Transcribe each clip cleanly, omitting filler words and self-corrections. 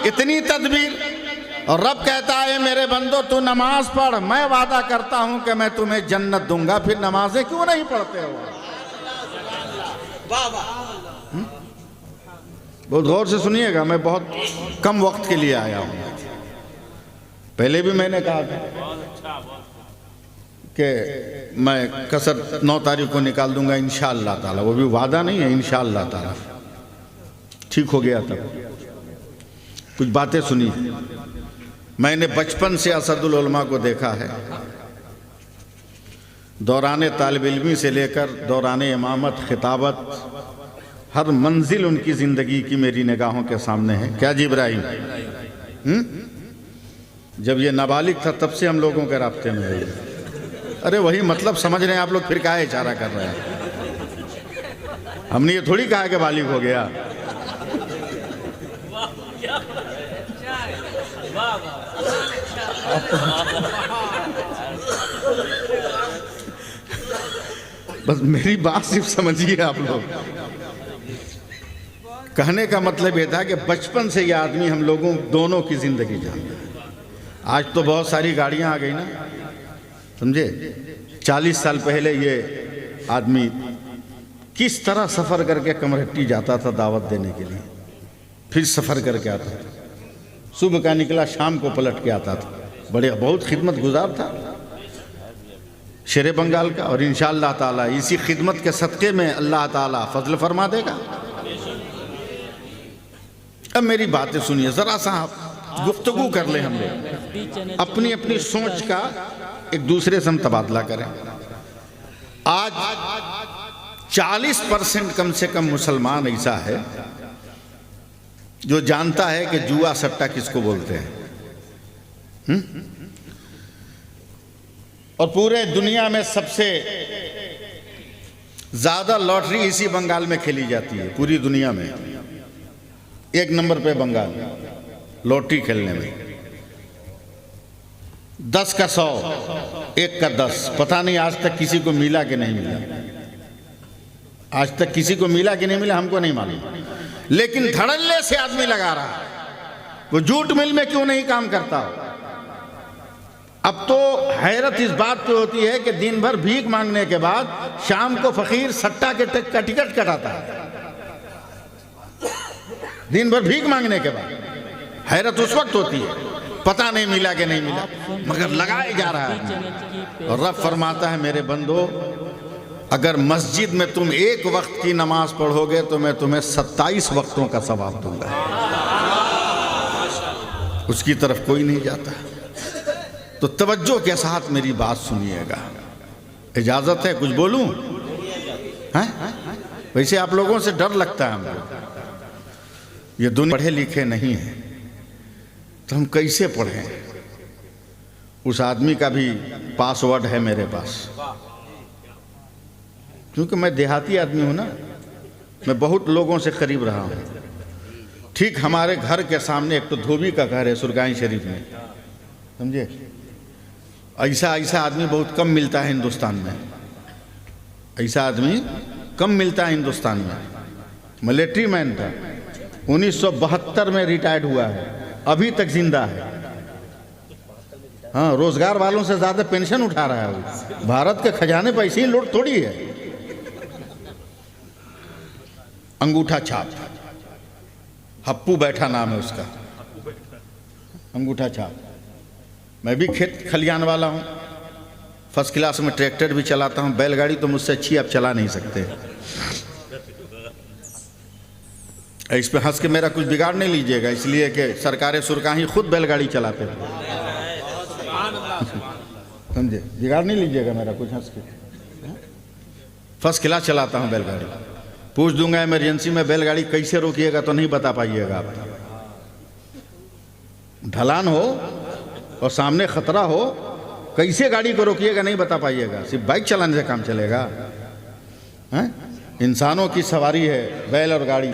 इतनी तदबीर, और रब कहता है मेरे बंदो तू नमाज पढ़, मैं वादा करता हूं कि मैं तुम्हें जन्नत दूंगा, फिर नमाजें क्यों नहीं पढ़ते हो? बहुत गौर से सुनिएगा, मैं बहुत कम वक्त के लिए आया हूं। पहले भी मैंने कहा था कि मैं कसर 9 तारीख को निकाल दूंगा इंशाअल्लाह ताला, वो भी वादा नहीं है, इंशाअल्लाह ताला। ठीक हो गया तब कुछ बातें सुनी। मैंने बचपन से असदुल उलमा को देखा है, दौरान तालिब इल्मी से लेकर दौरान इमामत, खिताबत, हर मंजिल उनकी ज़िंदगी की मेरी निगाहों के सामने है। क्या जी इब्राहिम? जब ये नाबालिग था तब से हम लोगों के राब्ते में है। अरे वही मतलब समझ रहे हैं आप लोग, फिर क्या इशारा कर रहे हैं? हमने ये थोड़ी कहा कि बालिग हो गया। बस मेरी बात सिर्फ समझिए आप लोग। कहने का मतलब ये था कि बचपन से ये आदमी हम लोगों दोनों की जिंदगी जानता है। आज तो बहुत सारी गाड़ियां आ गई ना, समझे? 40 साल पहले ये आदमी किस तरह सफ़र करके कमरहट्टी जाता था दावत देने के लिए, फिर सफ़र करके आता था, सुबह का निकला शाम को पलट के आता था। बड़े बहुत खिदमत गुजार था, शेर बंगाल का। और इंशाअल्लाह ताला इसी खिदमत के सदक़े में अल्लाह ताला फजल फरमा देगा। अब मेरी बातें सुनिए ज़रा सा, गुफ्तगू कर लें हम लोग, अपनी अपनी सोच का एक दूसरे से हम तबादला करें। आज 40% कम से कम मुसलमान ऐसा है जो जानता है कि जुआ सट्टा किसको बोलते हैं। और पूरे दुनिया में सबसे ज्यादा लॉटरी इसी बंगाल में खेली जाती है। पूरी दुनिया में 1 नंबर पे बंगाल लॉटरी खेलने में। 10 का 100, 1 का 10। पता नहीं आज तक किसी को मिला कि नहीं मिला, आज तक किसी को मिला कि नहीं मिला हमको नहीं मालूम, लेकिन धड़ल्ले से आदमी लगा रहा है। वो जूट मिल में क्यों नहीं काम करता? अब तो हैरत इस बात पे होती है कि दिन भर भीख मांगने के बाद शाम को फकीर सट्टा के का टिकट कटाता है। दिन भर भीख मांगने के बाद हैरत उस वक्त होती है, पता नहीं मिला कि नहीं मिला, मगर लगाया जा रहा है। और रब फरमाता है मेरे बंदो, अगर मस्जिद में तुम 1 वक्त की नमाज पढ़ोगे तो मैं तुम्हें 27 वक्तों का सवाब दूंगा। उसकी तरफ कोई नहीं जाता। तो तवज्जो के साथ मेरी बात सुनिएगा, इजाजत है कुछ बोलूं? हैं? वैसे आप लोगों से डर लगता है हमको, ये दुनिया पढ़े लिखे नहीं है तो हम कैसे पढ़ें? उस आदमी का भी पासवर्ड है मेरे पास, क्योंकि मैं देहाती आदमी हूं ना, मैं बहुत लोगों से करीब रहा हूं। ठीक हमारे घर के सामने एक तो धोबी का घर है सुरगाई शरीफ में, समझे? ऐसा आदमी बहुत कम मिलता है हिंदुस्तान में, ऐसा आदमी कम मिलता है हिंदुस्तान में। मिलिट्री मैन था, 1972 में रिटायर्ड हुआ है, अभी तक जिंदा है। हाँ, रोजगार वालों से ज्यादा पेंशन उठा रहा है। भारत के खजाने पर ऐसी लूट थोड़ी है। अंगूठा छाप, हप्पू बैठा नाम है उसका, अंगूठा छाप। मैं भी खेत खलियान वाला हूँ, फर्स्ट क्लास में ट्रैक्टर भी चलाता हूँ, बैलगाड़ी तो मुझसे अच्छी आप चला नहीं सकते। इस पे हंस के मेरा कुछ बिगाड़ नहीं लीजिएगा, इसलिए कि सरकारें सुरकाही खुद बैलगाड़ी चलाते थे, समझे? बिगाड़ नहीं लीजिएगा मेरा कुछ हंस के। फर्स्ट क्लास चलाता हूँ बैलगाड़ी। पूछ दूंगा इमरजेंसी में बैलगाड़ी कैसे रोकिएगा तो नहीं बता पाइएगा आप। ढलान हो और सामने खतरा हो, कैसे गाड़ी को रोकिएगा नहीं बता पाइएगा। सिर्फ बाइक चलाने से काम चलेगा? हैं? इंसानों की सवारी है बैल और गाड़ी,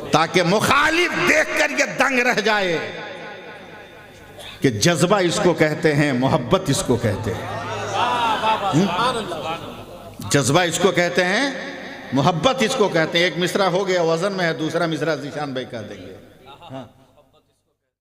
ताकि मुखालिफ देखकर ये दंग रह जाए कि जज्बा इसको कहते हैं, मोहब्बत इसको कहते हैं। जज्बा इसको कहते हैं, मोहब्बत इसको कहते हैं। एक मिसरा हो गया वजन में है, दूसरा मिसरा ज़ीशान भाई कह देंगे। हाँ।